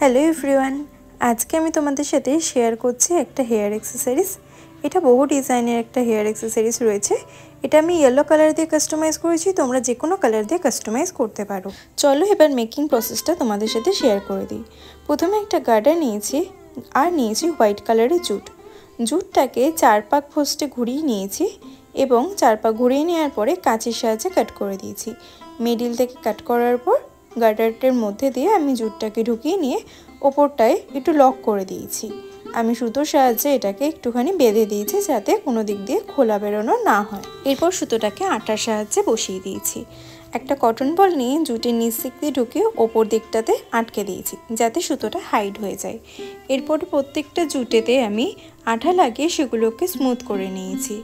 Hello everyone, আজকে আমি তোমাদের সাথে শেয়ার করছি একটা হেয়ার অ্যাক্সেসরিজ। এটা বহু ডিজাইনের একটা হেয়ার অ্যাক্সেসরিজ রয়েছে। এটা আমি ইয়েলো কালার দিয়ে কাস্টমাইজ করেছি, তোমরা যে কোনো কালার দিয়ে কাস্টমাইজ করতে পারো। চলো এবার মেকিং প্রসেসটা তোমাদের সাথে শেয়ার করে দিই। প্রথমে একটা গার্ডার নিয়েছি আর নিয়েছি হোয়াইট কালারের জুট। জুটটাকে 4 পাক ফোস্টে ঘুরিয়ে নিয়েছি এবং 4 পাক ঘুরিয়ে নেওয়ার পরে কাঁচির সাহায্যে কাট করে দিয়েছি। মিডিল থেকে কাট করার পর গার্ডারটার মধ্যে দিয়ে আমি জুটটাকে ঢুকিয়ে নিয়ে ওপরটায় একটু লক করে দিয়েছি। আমি সুতোর সাহায্যে এটাকে একটুখানি বেঁধে দিয়েছি যাতে কোনো দিক দিয়ে খোলা বেরোনো না হয়। এরপর সুতোটাকে আটার সাহায্যে বসিয়ে দিয়েছি। একটা কটন বল নিয়ে জুটের নিচ দিক দিয়ে ঢুকিয়ে ওপর দিকটাতে আটকে দিয়েছি যাতে সুতোটা হাইড হয়ে যায়। এরপর প্রত্যেকটা জুটেতে আমি আঠা লাগিয়ে সেগুলোকে স্মুথ করে নিয়েছি।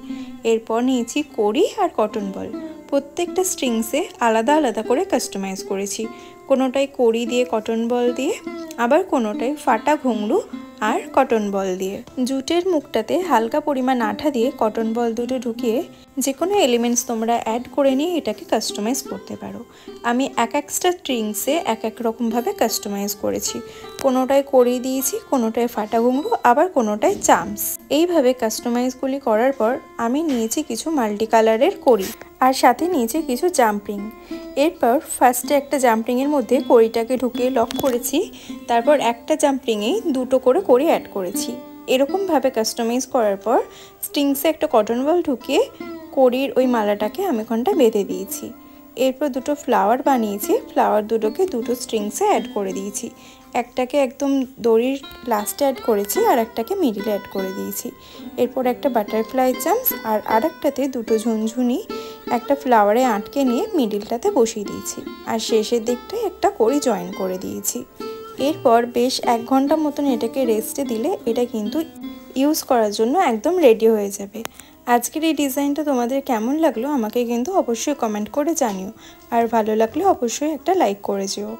এরপর নিয়েছি কড়ি আর কটন বল। প্রত্যেকটা স্ট্রিংসে আলাদা আলাদা করে কাস্টমাইজ করেছি। কোনোটাই কড়ি দিয়ে কটন বল দিয়ে, আবার কোনোটাই ফাটা ঘুঙরু আর কটন বল দিয়ে। জুটের মুখটাতে হালকা পরিমাণ আঠা দিয়ে কটন বল দুটো ঢুকিয়ে যে কোনো এলিমেন্টস তোমরা অ্যাড করে নিয়ে এটাকে কাস্টমাইজ করতে পারো। আমি এক একটা স্ট্রিংসে এক এক রকমভাবে কাস্টমাইজ করেছি। কোনোটায় কড়ি দিয়েছি, কোনোটায় ফাটা ঘুঙরু, আবার কোনোটায় চামস। এইভাবে কাস্টমাইজগুলি করার পর আমি নিয়েছি কিছু মাল্টি কালারের কড়ি আর সাথে নিয়েছি কিছু জাম্পিং। এরপর ফার্স্টে একটা জাম্পিংয়ের মধ্যে কড়িটাকে ঢুকিয়ে লক করেছি, তারপর একটা জাম্পিংয়েই দুটো করে কড়ি অ্যাড করেছি। এরকমভাবে কাস্টমাইজ করার পর স্ট্রিংসে একটা কটন বল ঢুকিয়ে কড়ির ওই মালাটাকে আমি ওখানটা বেঁধে দিয়েছি। এরপর দুটো ফ্লাওয়ার বানিয়েছি, ফ্লাওয়ার দুটোকে দুটো স্ট্রিংসে অ্যাড করে দিয়েছি। একটাকে একদম দড়ির লাস্টে অ্যাড করেছি আর একটাকে মিডিলে অ্যাড করে দিয়েছি। এরপর একটা বাটারফ্লাই চামস আর আরেকটাতে দুটো ঝুনঝুনি একটা ফ্লাওয়ারে আটকে নিয়ে মিডিলটাতে বসিয়ে দিয়েছি আর শেষের দিকটায় একটা কড়ি জয়েন করে দিয়েছি। এরপর বেশ 1 ঘন্টা মতন এটাকে রেস্টে দিলে এটা কিন্তু ইউজ করার জন্য একদম রেডি হয়ে যাবে। আজকের এই ডিজাইনটা তোমাদের কেমন লাগলো আমাকে কিন্তু অবশ্যই কমেন্ট করে জানিও, আর ভালো লাগলে অবশ্যই একটা লাইক করে যেও।